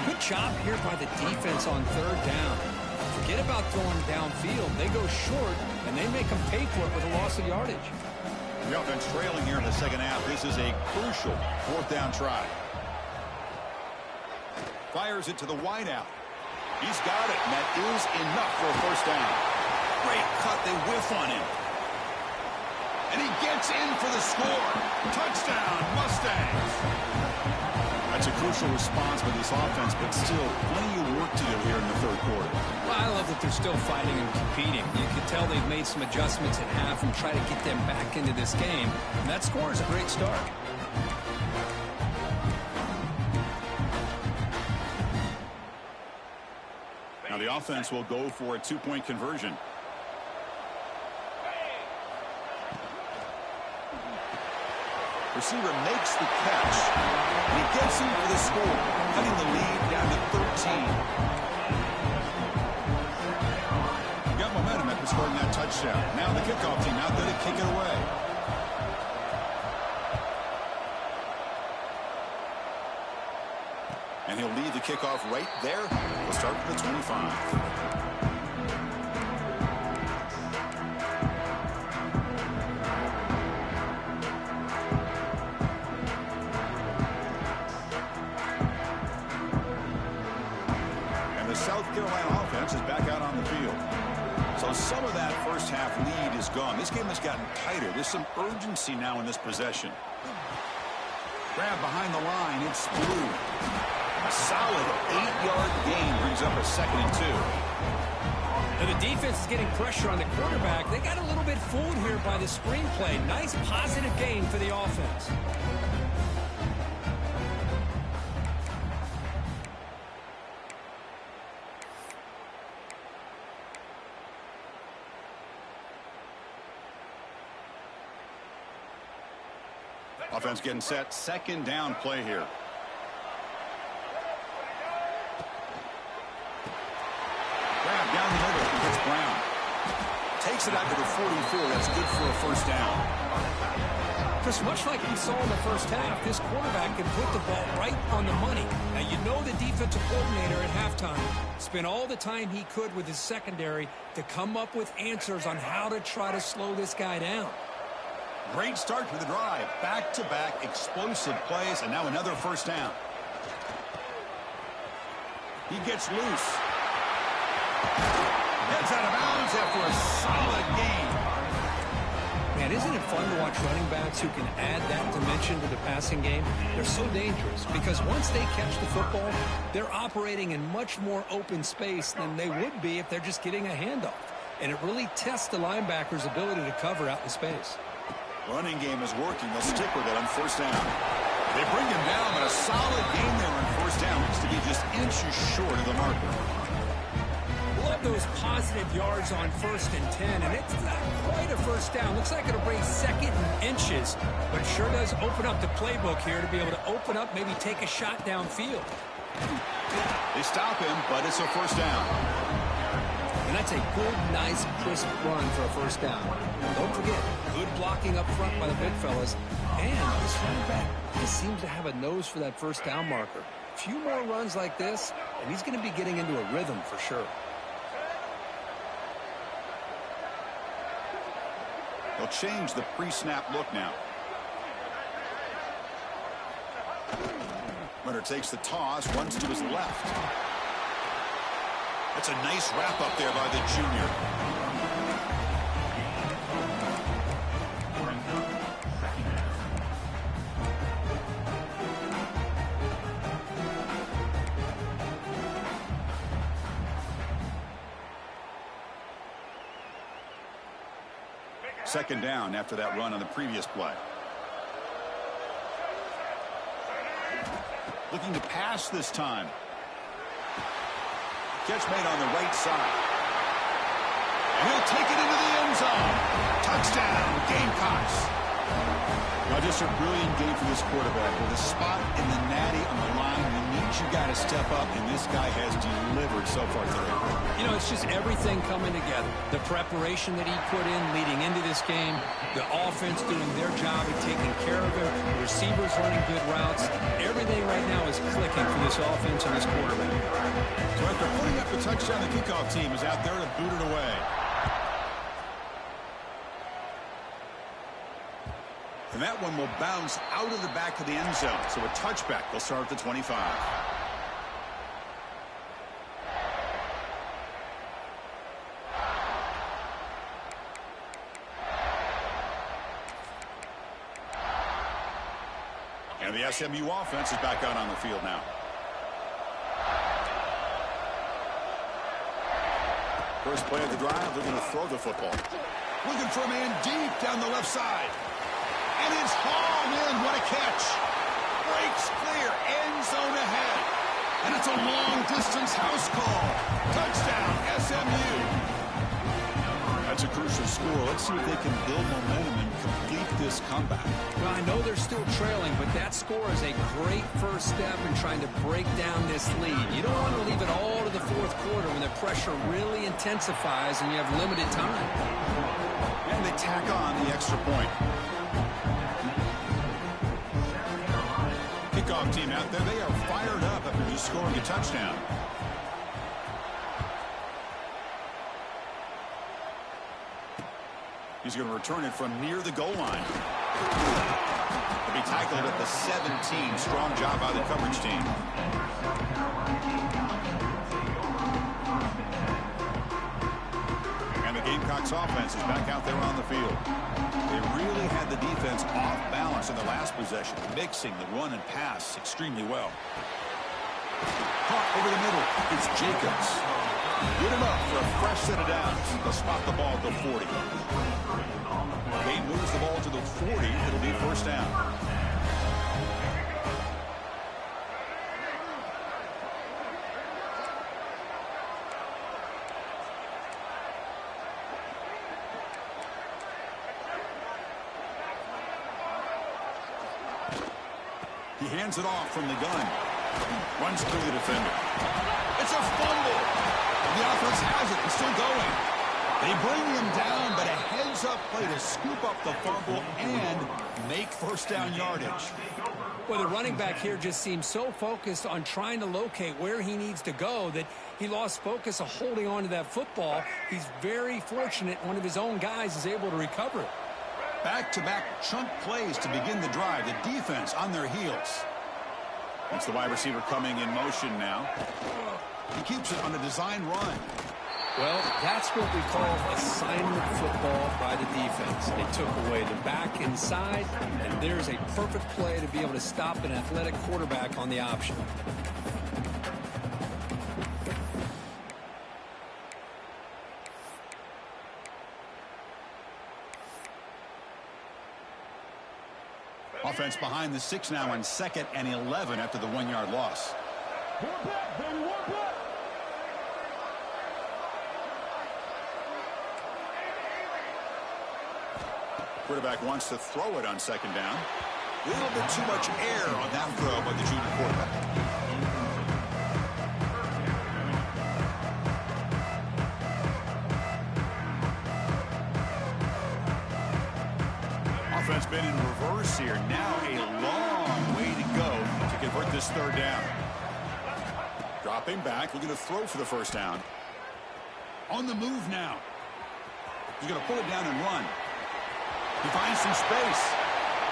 Good job here by the defense on 3rd down. Forget about throwing downfield. They go short, and they make them pay for it with a loss of yardage. The offense trailing here in the second half. This is a crucial 4th down try. Fires it to the wideout. He's got it, and that is enough for a 1st down. Great cut. They whiff on him. And he gets in for the score. Touchdown, Mustangs. That's a crucial response by this offense, but still plenty of work to do here in the 3rd quarter. Well, I love that they're still fighting and competing. You can tell they've made some adjustments at half and try to get them back into this game. And that score is a great start. Now the offense will go for a 2-point conversion. Receiver makes the catch, and he gets in for the score, cutting the lead down to 13. Got momentum after scoring that touchdown. Now the kickoff team out there to kick it away. And he'll lead the kickoff right there. We'll start from the 25. South Carolina offense is back out on the field. So some of that first half lead is gone. This game has gotten tighter. There's some urgency now in this possession. Grab behind the line. It's Blue. A solid 8-yard gain brings up a 2nd and 2. Now the defense is getting pressure on the quarterback. They got a little bit fooled here by the screenplay. Nice positive gain for the offense. Offense getting set. 2nd down play here. Grab down the middle. It's Brown. Takes Gets it out to the 44. That's good for a first down. Because much like we saw in the first half, this quarterback can put the ball right on the money. Now, you know the defensive coordinator at halftime spent all the time he could with his secondary to come up with answers on how to try to slow this guy down. Great start to the drive. Back-to-back explosive plays, and now another first down. He gets loose. Heads out of bounds after a solid game. Man, isn't it fun to watch running backs who can add that dimension to the passing game? They're so dangerous because once they catch the football, they're operating in much more open space than they would be if they're just getting a handoff. And it really tests the linebacker's ability to cover out in space. Running game is working. They'll stick with it on first down. They bring him down, but a solid game there on first down. Looks to be just inches short of the marker. Love those positive yards on 1st and 10, and it's not quite a first down. Looks like it'll bring second and inches, but it sure does open up the playbook here to be able to open up, maybe take a shot downfield. They stop him, but it's a first down. And that's a good, nice, crisp run for a first down. Don't forget, good blocking up front by the big fellas. And this running back just seems to have a nose for that first down marker. A few more runs like this, and he's going to be getting into a rhythm for sure. They'll change the pre-snap look now. Runner takes the toss, runs to his left. That's a nice wrap up there by the junior. Second down after that run on the previous play. Looking to pass this time. Catch made on the right side. And he'll take it into the end zone. Touchdown, Gamecocks. Now just a brilliant game for this quarterback. With a spot in the natty on the line, you need your guy to step up, and this guy has delivered so far today. You know, it's just everything coming together. The preparation that he put in leading into this game, the offense doing their job of taking care of him, the receivers running good routes. Everything right now is clicking for this offense and this quarterback. So after putting up the touchdown, the kickoff team is out there to boot it away. And that one will bounce out of the back of the end zone. So a touchback. They'll start at the 25. And the SMU offense is back out on the field now. First play of the drive, they're going to throw the football. Looking for a man deep down the left side. And it's hauled in. What a catch. Breaks clear. End zone ahead. And it's a long-distance house call. Touchdown, SMU. That's a crucial score. Let's see if they can build momentum and complete this comeback. Well, I know they're still trailing, but that score is a great first step in trying to break down this lead. You don't want to leave it all to the fourth quarter when the pressure really intensifies and you have limited time. And they tack on the extra point. Kickoff team out there, they are fired up after just scoring a touchdown. He's going to return it from near the goal line. He'll be tackled at the 17. Strong job by the coverage team. And the Gamecocks offense is back out there on the field. They really had the defense off balance in the last possession, mixing the run and pass extremely well. Caught over the middle. It's Jacobs. Good enough for a fresh set of downs. They'll spot the ball at the 40. Game moves the ball to the 40. It'll be first down. He hands it off from the gun. Runs through the defender. It's a fumble. The offense has it and still going. They bring him down, but a heads-up play to scoop up the fumble and make first down yardage. Well, the running back here just seems so focused on trying to locate where he needs to go that he lost focus of holding on to that football. He's very fortunate one of his own guys is able to recover it. Back-to-back chunk plays to begin the drive. The defense on their heels. That's the wide receiver coming in motion now. He keeps it on a design run. Well, that's what we call assignment football by the defense. They took away the back inside, and there's a perfect play to be able to stop an athletic quarterback on the option. Offense behind the 6 now on 2nd and 11 after the 1-yard loss. Quarterback wants to throw it on 2nd down. A little bit too much air on that throw by the junior quarterback. Offense been in reverse here. Now a long way to go to convert this 3rd down. Dropping back, looking to throw for the 1st down. On the move now. He's going to pull it down and run. He finds some space.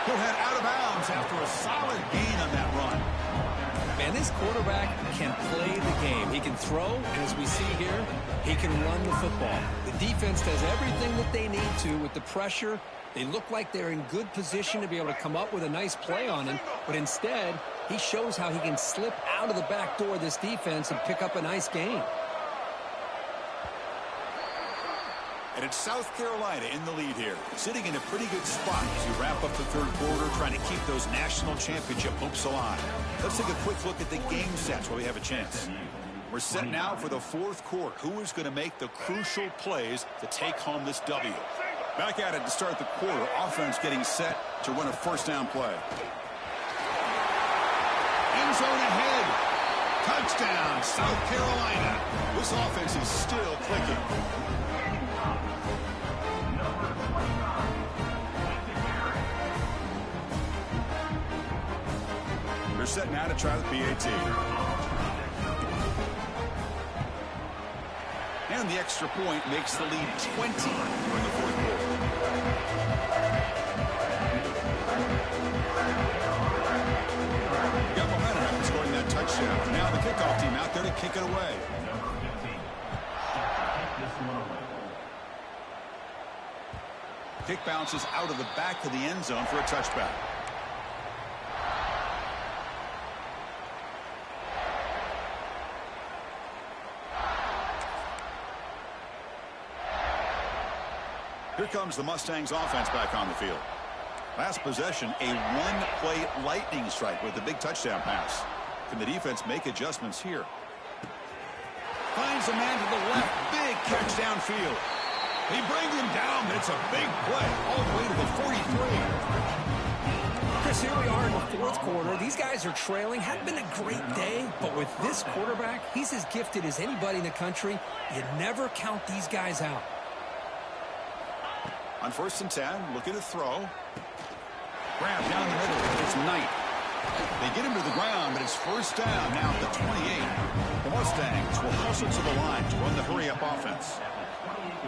He'll head out of bounds after a solid gain on that run. Man, this quarterback can play the game. He can throw, and as we see here, he can run the football. The defense does everything that they need to with the pressure. They look like they're in good position to be able to come up with a nice play on him, but instead, he shows how he can slip out of the back door of this defense and pick up a nice gain. And it's South Carolina in the lead here, sitting in a pretty good spot as you wrap up the 3rd quarter, trying to keep those national championship hopes alive. Let's take a quick look at the game stats while we have a chance. We're set now for the 4th quarter. Who is going to make the crucial plays to take home this W? Back at it to start the quarter. Offense getting set to run a 1st down play. End zone ahead. Touchdown, South Carolina. This offense is still clicking. They're set now to try the PAT. And the extra point makes the lead 20 in the 4th quarter. Got momentum after scoring that touchdown. Now the kickoff team out there to kick it away. Kick bounces out of the back of the end zone for a touchback. Here comes the Mustangs offense back on the field. Last possession, a 1-play lightning strike with the big touchdown pass. Can the defense make adjustments here? Finds a man to the left. Big catch downfield. They bring him down, but it's a big play all the way to the 43. Chris, here we are in the 4th quarter. These guys are trailing. Hadn't been a great day, but with this quarterback, he's as gifted as anybody in the country. You never count these guys out. On 1st and 10, looking to throw. Grab down the middle. It's Knight. They get him to the ground, but it's 1st down now at the 28. The Mustangs will hustle to the line to run the hurry-up offense.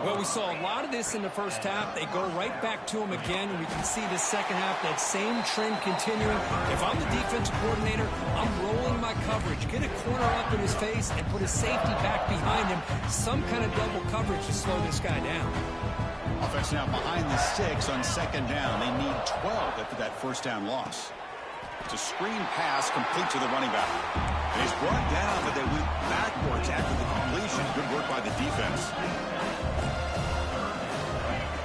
Well, we saw a lot of this in the 1st half. They go right back to him again, and we can see the 2nd half, that same trend continuing. If I'm the defensive coordinator, I'm rolling my coverage. Get a corner up in his face and put his safety back behind him. Some kind of double coverage to slow this guy down. Offense now behind the 6 on 2nd down. They need 12 after that 1st down loss. It's a screen pass complete to the running back. And he's brought down, but they went backwards after the completion. Good work by the defense.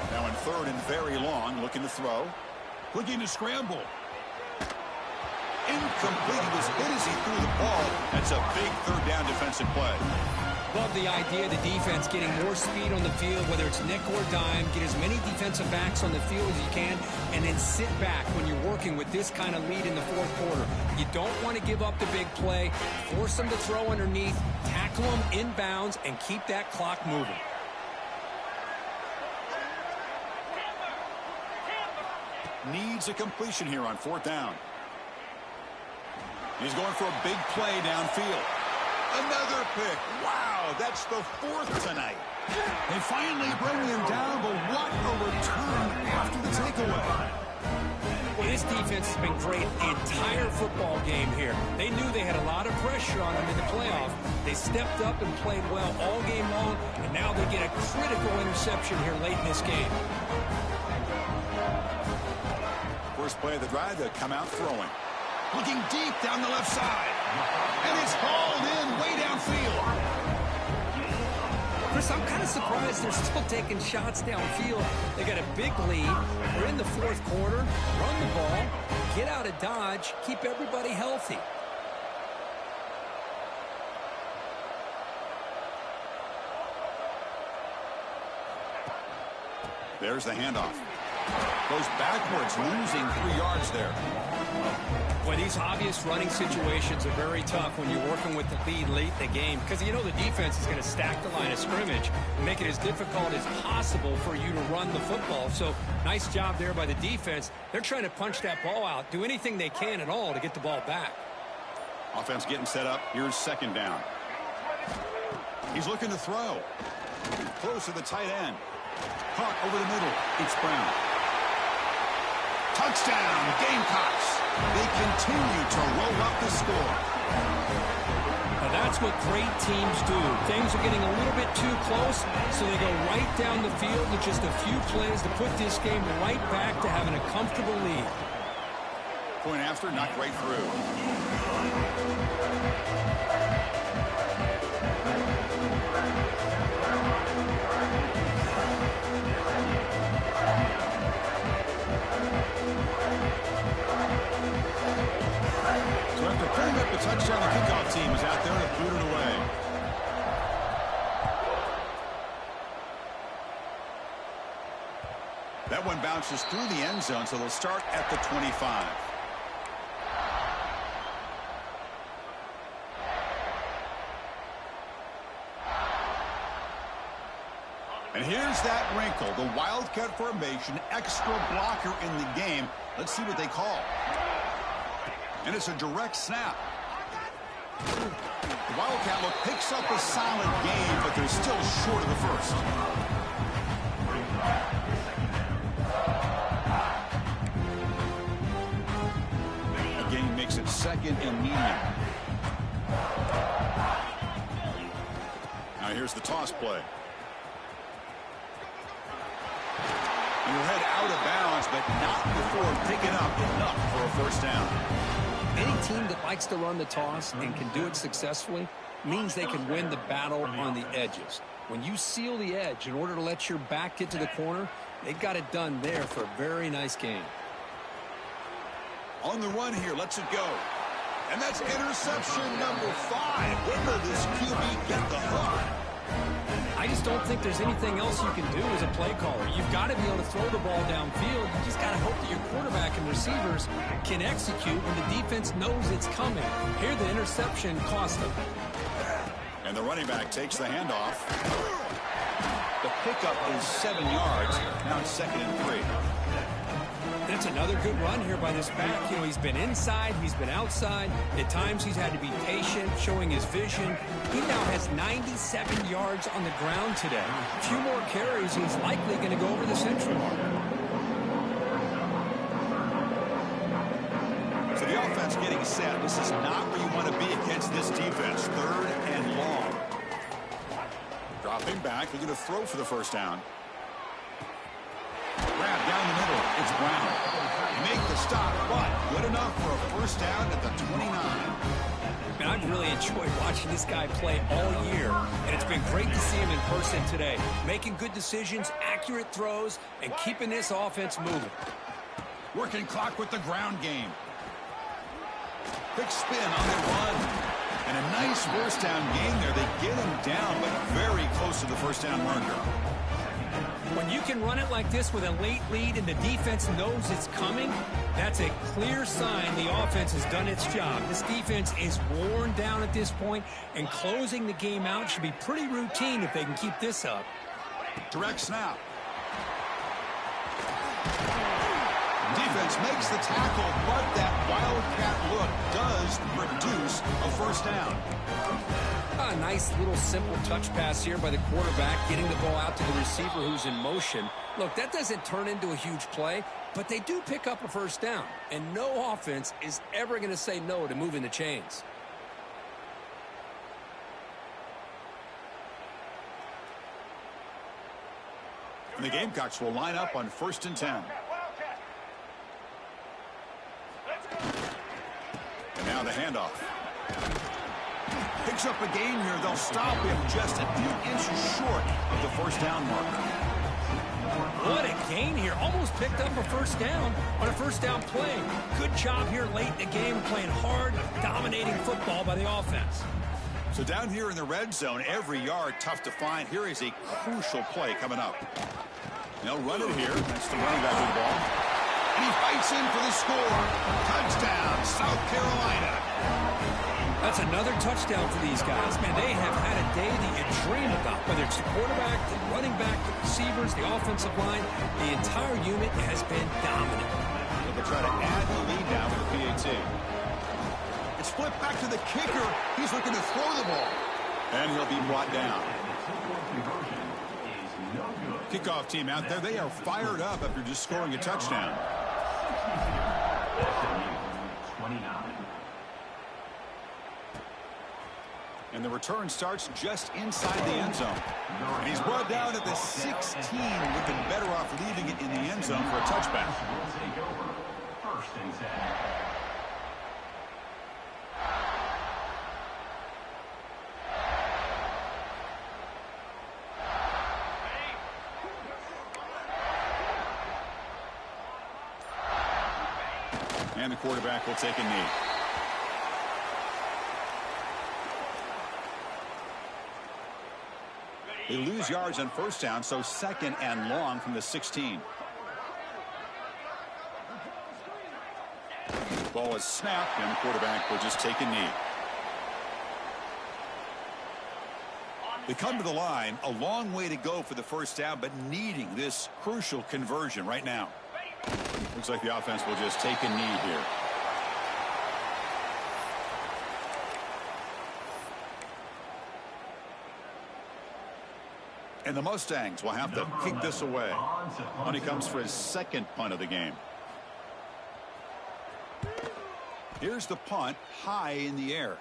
Now in 3rd and very long, looking to throw. Looking to scramble. Incomplete. He was hit as he threw the ball. That's a big 3rd down defensive play. Love the idea of the defense getting more speed on the field, whether it's nickel or dime, get as many defensive backs on the field as you can, and then sit back when you're working with this kind of lead in the 4th quarter. You don't want to give up the big play, force them to throw underneath, tackle them inbounds, and keep that clock moving. needs a completion here on 4th down. He's going for a big play downfield. Another pick. Wow, that's the 4th tonight. They finally bring him down, but what a return after the takeaway. Well, this defense has been great the entire football game here. They knew they had a lot of pressure on them in the playoff. They stepped up and played well all game long, and now they get a critical interception here late in this game. First play of the drive, they'll come out throwing. Looking deep down the left side. And it's hauled in way downfield. Chris, I'm kind of surprised they're still taking shots downfield. They got a big lead. We're in the 4th quarter. Run the ball. Get out of Dodge. Keep everybody healthy. There's the handoff. Goes backwards, losing 3 yards there. Boy, these obvious running situations are very tough when you're working with the lead late in the game because you know the defense is going to stack the line of scrimmage and make it as difficult as possible for you to run the football. So nice job there by the defense. They're trying to punch that ball out, do anything they can at all to get the ball back. Offense getting set up. Here's 2nd down. He's looking to throw. Close to the tight end. Caught over the middle. It's Brown. Touchdown, Gamecocks. They continue to roll up the score. Now that's what great teams do. Things are getting a little bit too close, so they go right down the field with just a few plays to put this game right back to having a comfortable lead. Point after, knocked right through. So after putting up a touchdown, the kickoff team is out there to boot it away. That one bounces through the end zone, so they'll start at the 25. And here's that wrinkle, the Wildcat formation, extra blocker in the game. Let's see what they call. And it's a direct snap. The Wildcat look picks up a solid game, but they're still short of the first. The game makes it 2nd and medium. Now here's the toss play. And you'll head out of bounds, but not before picking up enough for a 1st down. Any team that likes to run the toss and can do it successfully means they can win the battle on the edges. When you seal the edge in order to let your back get to the corner, they've got it done there for a very nice game. On the run here, lets it go. And that's interception number 5. When will this QB get the hook? I just don't think there's anything else you can do as a play caller. You've got to be able to throw the ball downfield. You just got to hope that your quarterback and receivers can execute when the defense knows it's coming. Here, the interception cost them. And the running back takes the handoff. The pickup is 7 yards. Now it's 2nd and 3. That's another good run here by this back. You know, he's been inside, he's been outside. At times, he's had to be patient, showing his vision. He now has 97 yards on the ground today. A few more carries, he's likely going to go over the century mark. So the offense getting set. This is not where you want to be against this defense. 3rd and long. Dropping back, looking to throw for the 1st down. Grab down the middle. It's Brown. Make the stop, but good enough for a 1st down at the 29. Man, I've really enjoyed watching this guy play all year, and it's been great to see him in person today. Making good decisions, accurate throws, and keeping this offense moving. Working clock with the ground game. Quick spin on the run. And a nice 1st down game there. They get him down, but very close to the 1st down marker. When you can run it like this with a late lead and the defense knows it's coming, that's a clear sign the offense has done its job. This defense is worn down at this point, and closing the game out should be pretty routine if they can keep this up. Direct snap. Defense makes the tackle, but that wildcat look does produce a first down. A nice little simple touch pass here by the quarterback, getting the ball out to the receiver who's in motion. Look, that doesn't turn into a huge play, but they do pick up a first down. And no offense is ever going to say no to moving the chains. And the Gamecocks will line up on 1st and 10. And now the handoff. Picks up a gain here. They'll stop him just a few inches short of the first down marker. What a gain here. Almost picked up a first down on a first down play. Good job here late in the game, playing hard, dominating football by the offense. So down here in the red zone, every yard tough to find. Here is a crucial play coming up. They'll run it here. That's the running back with the ball. And he fights in for the score. Touchdown, South Carolina. That's another touchdown for these guys. Man, they have had a day that you dream about. Whether it's the quarterback, the running back, the receivers, the offensive line, the entire unit has been dominant. They'll try to add the lead now with the PAT. It's flipped back to the kicker. He's looking to throw the ball. And he'll be brought down. Kickoff team out there. They are fired up after just scoring a touchdown. And the return starts just inside the end zone. And he's brought down at the 16. Would have been better off leaving it in the end zone for a touchback. And the quarterback will take a knee. They lose yards on first down, so 2nd and long from the 16. Ball is snapped, and the quarterback will just take a knee. They come to the line, a long way to go for the first down, but needing this crucial conversion right now. Looks like the offense will just take a knee here. And the Mustangs will have to kick this away when he comes for his 2nd punt of the game. Here's the punt, high in the air.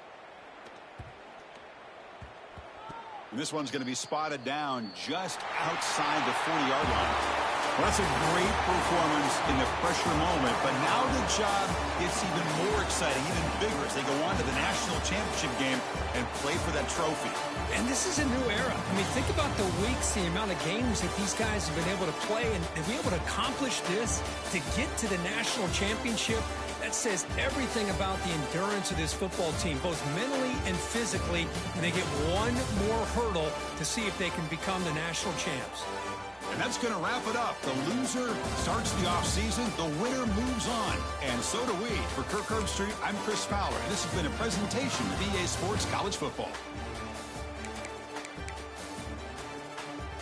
And this one's going to be spotted down just outside the 40-yard line. Well, that's a great performance in the pressure moment, but now the job gets even more exciting, even bigger as they go on to the national championship game and play for that trophy. And this is a new era. I mean, think about the weeks, the amount of games that these guys have been able to play, and to be able to accomplish this, to get to the national championship, that says everything about the endurance of this football team, both mentally and physically, and they get one more hurdle to see if they can become the national champs. And that's going to wrap it up. The loser starts the offseason. The winner moves on. And so do we. For Kirk Herbstreit, I'm Chris Fowler. And this has been a presentation of EA Sports College Football.